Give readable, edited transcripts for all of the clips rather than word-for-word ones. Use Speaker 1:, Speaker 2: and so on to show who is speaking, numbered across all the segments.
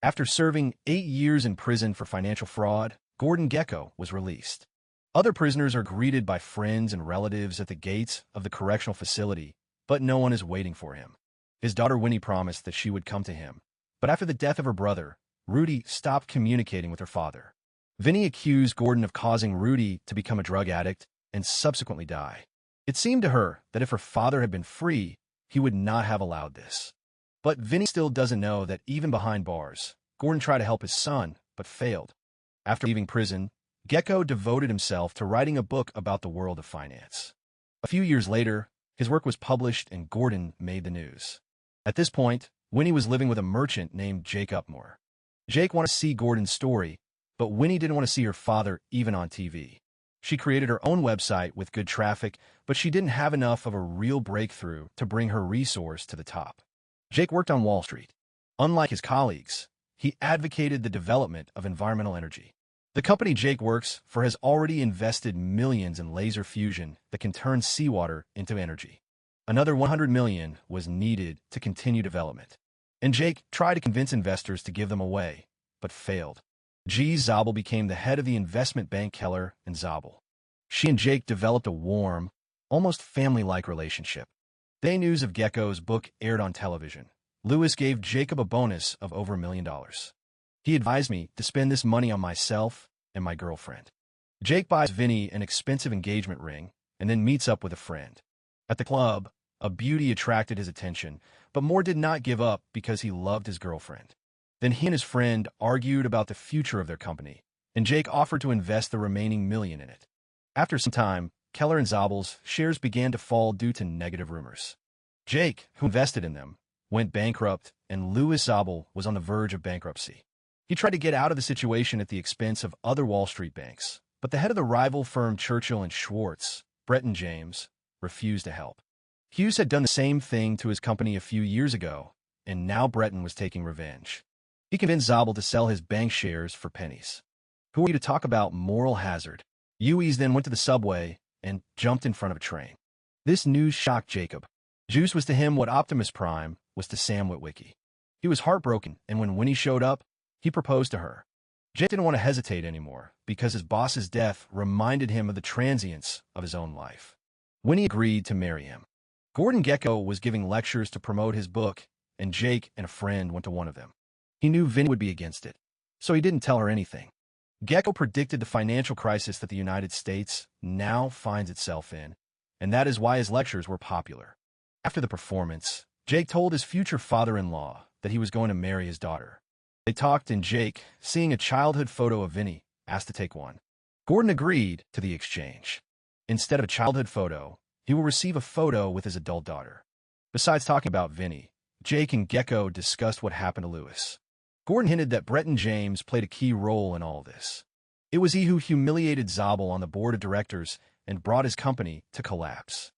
Speaker 1: After serving 8 years in prison for financial fraud, Gordon Gekko was released. Other prisoners are greeted by friends and relatives at the gates of the correctional facility, but no one is waiting for him. His daughter Winnie promised that she would come to him, but after the death of her brother, Rudy stopped communicating with her father. Vinnie accused Gordon of causing Rudy to become a drug addict and subsequently die. It seemed to her that if her father had been free, he would not have allowed this. But Vinnie still doesn't know that even behind bars, Gordon tried to help his son, but failed. After leaving prison, Gekko devoted himself to writing a book about the world of finance. A few years later, his work was published and Gordon made the news. At this point, Winnie was living with a merchant named Jake Upmore. Jake wanted to see Gordon's story, but Winnie didn't want to see her father even on TV. She created her own website with good traffic, but she didn't have enough of a real breakthrough to bring her resource to the top. Jake worked on Wall Street. Unlike his colleagues, he advocated the development of environmental energy. The company Jake works for has already invested millions in laser fusion that can turn seawater into energy. Another $100 million was needed to continue development. And Jake tried to convince investors to give them away, but failed. G. Zabel became the head of the investment bank Keller and Zabel. She and Jake developed a warm, almost family-like relationship. The day news of Gekko's book aired on television. Lewis gave Jacob a bonus of over $1 million. He advised me to spend this money on myself and my girlfriend. Jake buys Vinnie an expensive engagement ring and then meets up with a friend. At the club, a beauty attracted his attention, but Moore did not give up because he loved his girlfriend. Then he and his friend argued about the future of their company, and Jake offered to invest the remaining $1 million in it. After some time, Keller and Zabel's shares began to fall due to negative rumors. Jake, who invested in them, went bankrupt, and Louis Zabel was on the verge of bankruptcy. He tried to get out of the situation at the expense of other Wall Street banks, but the head of the rival firm Churchill & Schwartz, Bretton James, refused to help. Hughes had done the same thing to his company a few years ago, and now Bretton was taking revenge. He convinced Zabel to sell his bank shares for pennies. Who are you to talk about moral hazard? Hughes then went to the subway and jumped in front of a train. This news shocked Jacob. Juice was to him what Optimus Prime was to Sam Witwicky. He was heartbroken, and when Winnie showed up, he proposed to her. Jake didn't want to hesitate anymore because his boss's death reminded him of the transience of his own life. Winnie agreed to marry him. Gordon Gekko was giving lectures to promote his book, and Jake and a friend went to one of them. He knew Vinnie would be against it, so he didn't tell her anything. Gekko predicted the financial crisis that the United States now finds itself in, and that is why his lectures were popular. After the performance, Jake told his future father-in-law that he was going to marry his daughter. They talked, and Jake, seeing a childhood photo of Vinnie, asked to take one. Gordon agreed to the exchange. Instead of a childhood photo, he will receive a photo with his adult daughter. Besides talking about Vinnie, Jake and Gekko discussed what happened to Lewis. Gordon hinted that Bretton James played a key role in all this. It was he who humiliated Zabel on the board of directors and brought his company to collapse.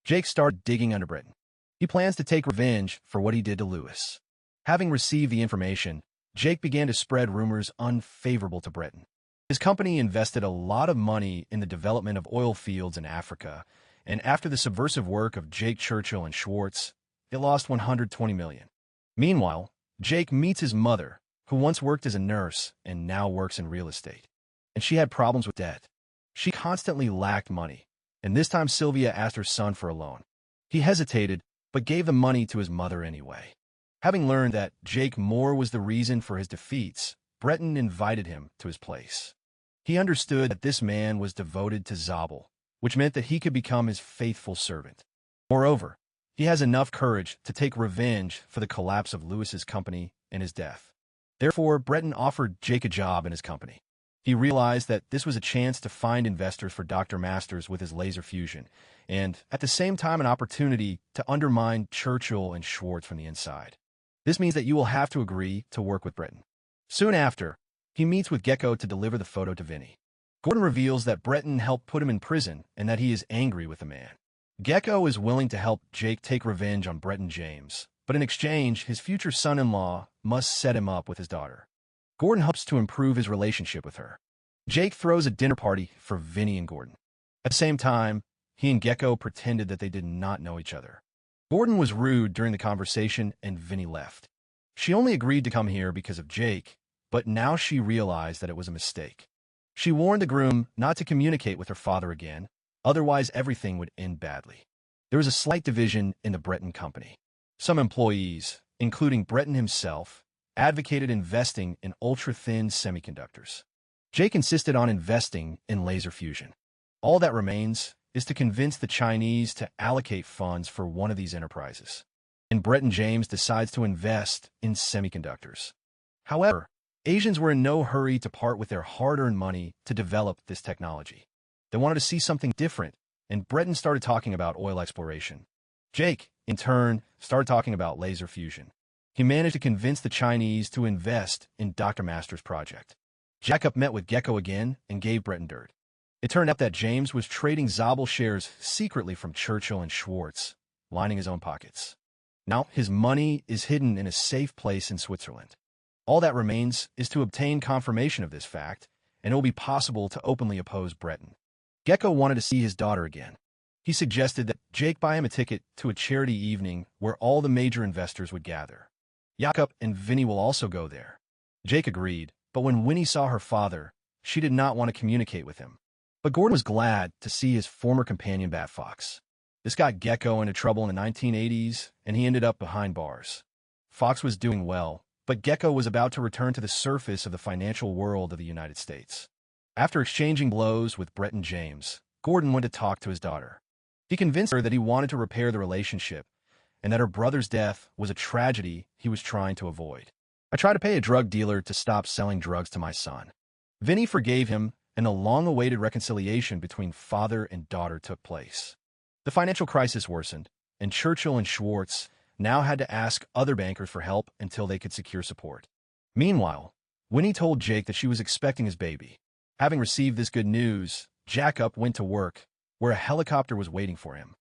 Speaker 1: Jake started digging under Bretton. He plans to take revenge for what he did to Lewis. Having received the information, Jake began to spread rumors unfavorable to Bretton. His company invested a lot of money in the development of oil fields in Africa, and after the subversive work of Jake Churchill and Schwartz, it lost $120 million. Meanwhile, Jake meets his mother, who once worked as a nurse and now works in real estate. And she had problems with debt. She constantly lacked money, and this time Sylvia asked her son for a loan. He hesitated, but gave the money to his mother anyway. Having learned that Jake Moore was the reason for his defeats, Bretton invited him to his place. He understood that this man was devoted to Zabel, which meant that he could become his faithful servant. Moreover, he has enough courage to take revenge for the collapse of Lewis's company and his death. Therefore, Bretton offered Jake a job in his company. He realized that this was a chance to find investors for Dr. Masters with his laser fusion, and at the same time an opportunity to undermine Churchill and Schwartz from the inside. This means that you will have to agree to work with Bretton. Soon after, he meets with Gekko to deliver the photo to Vinnie. Gordon reveals that Bretton helped put him in prison and that he is angry with the man. Gekko is willing to help Jake take revenge on Bretton James, but in exchange, his future son-in-law must set him up with his daughter. Gordon hopes to improve his relationship with her. Jake throws a dinner party for Vinnie and Gordon. At the same time, he and Gekko pretended that they did not know each other. Gordon was rude during the conversation, and Vinnie left. She only agreed to come here because of Jake, but now she realized that it was a mistake. She warned the groom not to communicate with her father again, otherwise everything would end badly. There was a slight division in the Breton company. Some employees, including Breton himself, advocated investing in ultra-thin semiconductors. Jake insisted on investing in laser fusion. All that remains is to convince the Chinese to allocate funds for one of these enterprises. And Breton James decides to invest in semiconductors. However, Asians were in no hurry to part with their hard-earned money to develop this technology. They wanted to see something different, and Breton started talking about oil exploration. Jake, in turn, started talking about laser fusion. He managed to convince the Chinese to invest in Dr. Master's project. Jacob met with Gekko again and gave Breton dirt. It turned out that James was trading Zobel shares secretly from Churchill and Schwartz, lining his own pockets. Now, his money is hidden in a safe place in Switzerland. All that remains is to obtain confirmation of this fact, and it will be possible to openly oppose Breton. Gekko wanted to see his daughter again. He suggested that Jake buy him a ticket to a charity evening where all the major investors would gather. Jakob and Vinnie will also go there. Jake agreed, but when Winnie saw her father, she did not want to communicate with him. But Gordon was glad to see his former companion Bat Fox. This got Gekko into trouble in the 1980s, and he ended up behind bars. Fox was doing well, but Gekko was about to return to the surface of the financial world of the United States. After exchanging blows with Breton James, Gordon went to talk to his daughter. He convinced her that he wanted to repair the relationship and that her brother's death was a tragedy he was trying to avoid. I tried to pay a drug dealer to stop selling drugs to my son. Vinnie forgave him, and a long-awaited reconciliation between father and daughter took place. The financial crisis worsened, and Churchill and Schwartz now had to ask other bankers for help until they could secure support. Meanwhile, Winnie told Jake that she was expecting his baby. Having received this good news, Jacob went to work, where a helicopter was waiting for him.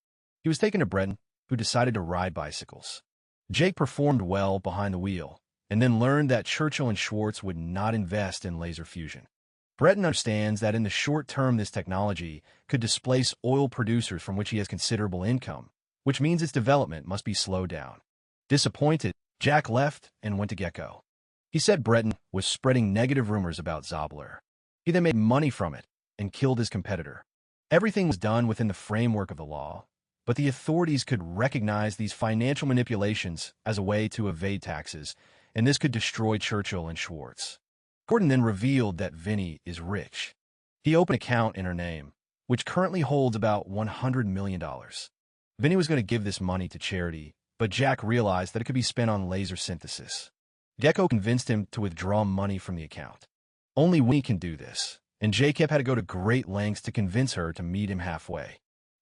Speaker 1: He was taken to Breton, who decided to ride bicycles. Jake performed well behind the wheel, and then learned that Churchill and Schwartz would not invest in laser fusion. Breton understands that in the short term this technology could displace oil producers from which he has considerable income, which means its development must be slowed down. Disappointed, Jack left and went to Gekko. He said Breton was spreading negative rumors about Zobler. He then made money from it and killed his competitor. Everything was done within the framework of the law, but the authorities could recognize these financial manipulations as a way to evade taxes, and this could destroy Churchill and Schwartz. Gordon then revealed that Vinnie is rich. He opened an account in her name, which currently holds about $100 million. Vinnie was going to give this money to charity, but Jack realized that it could be spent on laser synthesis. Gekko convinced him to withdraw money from the account. Only Winnie can do this, and Jacob had to go to great lengths to convince her to meet him halfway.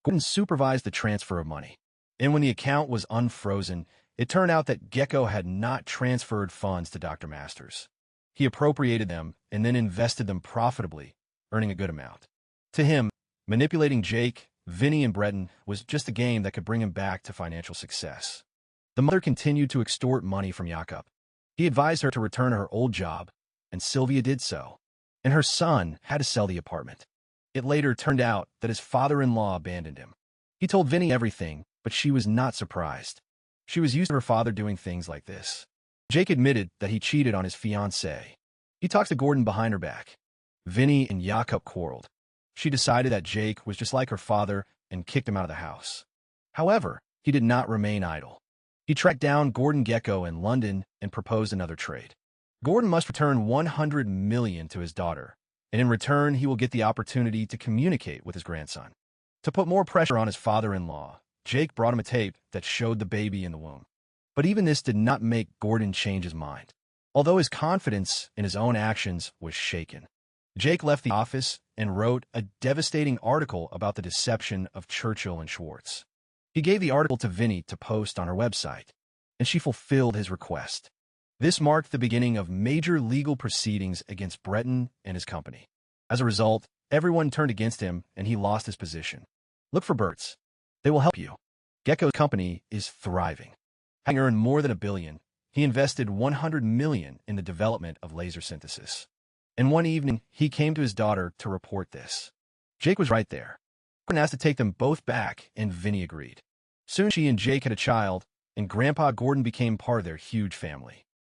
Speaker 1: Gordon supervised the transfer of money, and when the account was unfrozen, it turned out that Gekko had not transferred funds to Dr. Masters. He appropriated them and then invested them profitably, earning a good amount. To him, manipulating Jake, Vinnie, and Breton was just a game that could bring him back to financial success. The mother continued to extort money from Jakob. He advised her to return to her old job, and Sylvia did so, and her son had to sell the apartment. It later turned out that his father-in-law abandoned him. He told Vinnie everything, but she was not surprised. She was used to her father doing things like this. Jake admitted that he cheated on his fiancée. He talked to Gordon behind her back. Vinnie and Jakob quarreled. She decided that Jake was just like her father and kicked him out of the house. However, he did not remain idle. He tracked down Gordon Gekko in London and proposed another trade. Gordon must return $100 million to his daughter, and in return he will get the opportunity to communicate with his grandson. To put more pressure on his father-in-law, Jake brought him a tape that showed the baby in the womb. But even this did not make Gordon change his mind, although his confidence in his own actions was shaken. Jake left the office and wrote a devastating article about the deception of Churchill and Schwartz. He gave the article to Vinnie to post on her website, and she fulfilled his request. This marked the beginning of major legal proceedings against Breton and his company. As a result, everyone turned against him and he lost his position. Look for birds. They will help you. Gekko's company is thriving. Having earned more than $1 billion, he invested $100 million in the development of laser synthesis. And one evening, he came to his daughter to report this. Jake was right there. Gordon asked to take them both back, and Vinnie agreed. Soon she and Jake had a child, and Grandpa Gordon became part of their huge family.